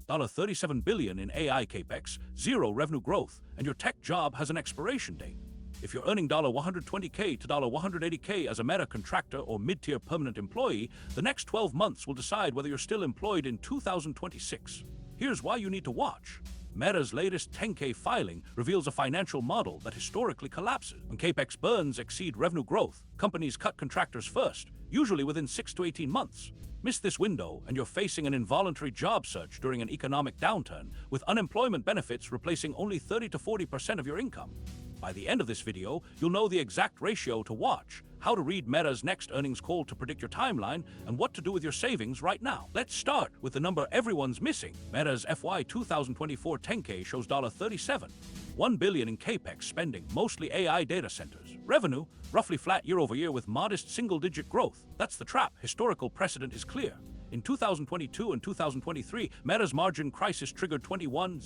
$37 billion in AI capex, zero revenue growth, and your tech job has an expiration date. If you're earning $120K to $180K as a Meta contractor or mid-tier permanent employee, the next 12 months will decide whether you're still employed in 2026. Here's why you need to watch. Meta's latest 10K filing reveals a financial model that historically collapses. When capex burns exceed revenue growth, companies cut contractors first, usually within 6 to 18 months. Miss this window and you're facing an involuntary job search during an economic downturn, with unemployment benefits replacing only 30 to 40% of your income. By the end of this video, you'll know the exact ratio to watch, how to read Meta's next earnings call to predict your timeline, and what to do with your savings right now. Let's start with the number everyone's missing. Meta's FY 2024 10K shows $37.1 billion in capex spending, mostly AI data centers. Revenue, roughly flat year over year with modest single-digit growth. That's the trap. Historical precedent is clear. In 2022 and 2023, Meta's margin crisis triggered 21,000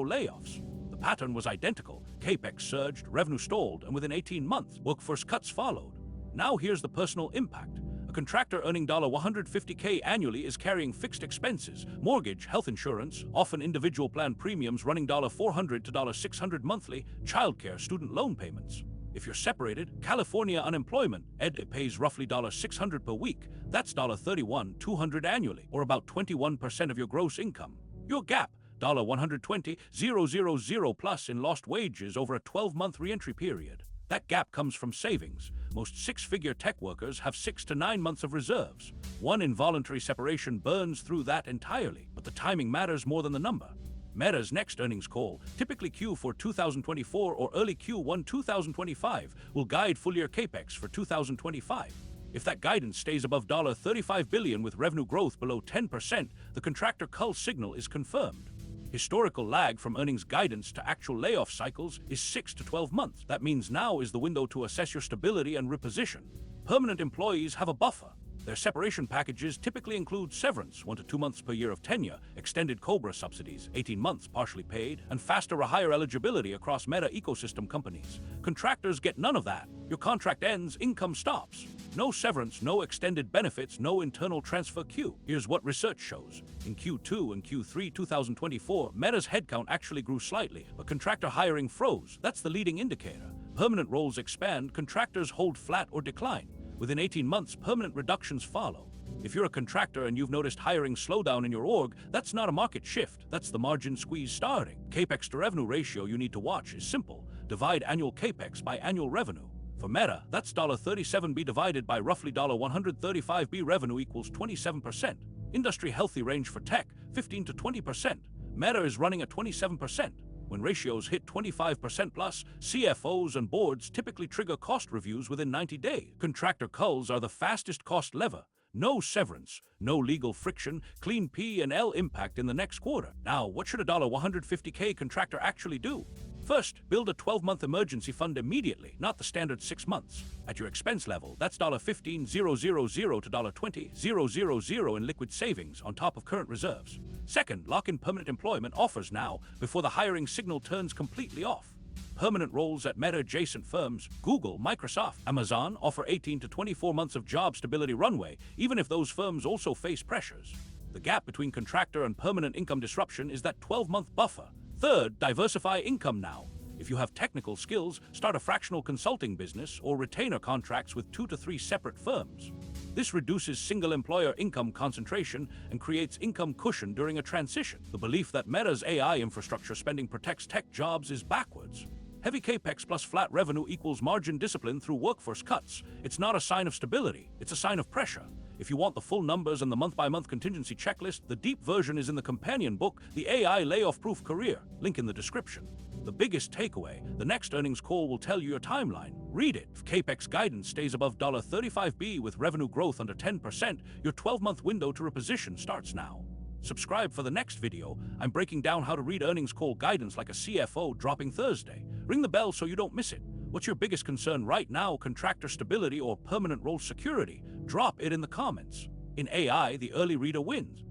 layoffs. The pattern was identical. Capex surged, revenue stalled, and within 18 months, workforce cuts followed. Now here's the personal impact. A contractor earning $150K annually is carrying fixed expenses, mortgage, health insurance, often individual plan premiums running $400 to $600 monthly, childcare, student loan payments. If you're separated, California unemployment, it pays roughly $600 per week. That's $31,200 annually, or about 21% of your gross income. Your gap, $120,000 plus in lost wages over a 12-month reentry period. That gap comes from savings. Most six-figure tech workers have 6 to 9 months of reserves. One involuntary separation burns through that entirely, but the timing matters more than the number. Meta's next earnings call, typically Q4 2024 or early Q1 2025, will guide full-year capex for 2025. If that guidance stays above $35 billion with revenue growth below 10%, the contractor cull signal is confirmed. Historical lag from earnings guidance to actual layoff cycles is 6 to 12 months. That means now is the window to assess your stability and reposition. Permanent employees have a buffer. Their separation packages typically include severance, 1 to 2 months per year of tenure, extended COBRA subsidies, 18 months partially paid, and faster rehire eligibility across Meta ecosystem companies. Contractors get none of that. Your contract ends, income stops. No severance, no extended benefits, no internal transfer queue. Here's what research shows. In Q2 and Q3 2024, Meta's headcount actually grew slightly, but contractor hiring froze. That's the leading indicator. Permanent roles expand, contractors hold flat or decline. Within 18 months, permanent reductions follow. If you're a contractor and you've noticed hiring slowdown in your org, that's not a market shift, that's the margin squeeze starting. Capex-to-revenue ratio you need to watch is simple. Divide annual capex by annual revenue. For Meta, that's $37B divided by roughly $135B revenue equals 27%. Industry healthy range for tech, 15 to 20%. Meta is running at 27%. When ratios hit 25% plus, CFOs and boards typically trigger cost reviews within 90 days. Contractor culls are the fastest cost lever. No severance, no legal friction, clean P&L impact in the next quarter. Now, what should a $150K contractor actually do? First, build a 12-month emergency fund immediately, not the standard 6 months. At your expense level, that's $15,000 to $20,000 in liquid savings on top of current reserves. Second, lock in permanent employment offers now before the hiring signal turns completely off. Permanent roles at Meta-adjacent firms, Google, Microsoft, Amazon, offer 18 to 24 months of job stability runway, even if those firms also face pressures. The gap between contractor and permanent income disruption is that 12-month buffer. Third, diversify income now. If you have technical skills, start a fractional consulting business or retainer contracts with 2 to 3 separate firms. This reduces single-employer income concentration and creates income cushion during a transition. The belief that Meta's AI infrastructure spending protects tech jobs is backwards. Heavy capex plus flat revenue equals margin discipline through workforce cuts. It's not a sign of stability, it's a sign of pressure. If you want the full numbers and the month-by-month contingency checklist, the deep version is in the companion book, The AI Layoff-Proof Career, link in the description. The biggest takeaway, the next earnings call will tell you your timeline. Read it. If capex guidance stays above $35B with revenue growth under 10%, your 12-month window to reposition starts now. Subscribe for the next video. I'm breaking down how to read earnings call guidance like a CFO dropping Thursday. Ring the bell so you don't miss it. What's your biggest concern right now, contractor stability or permanent role security? Drop it in the comments. In AI, the early reader wins.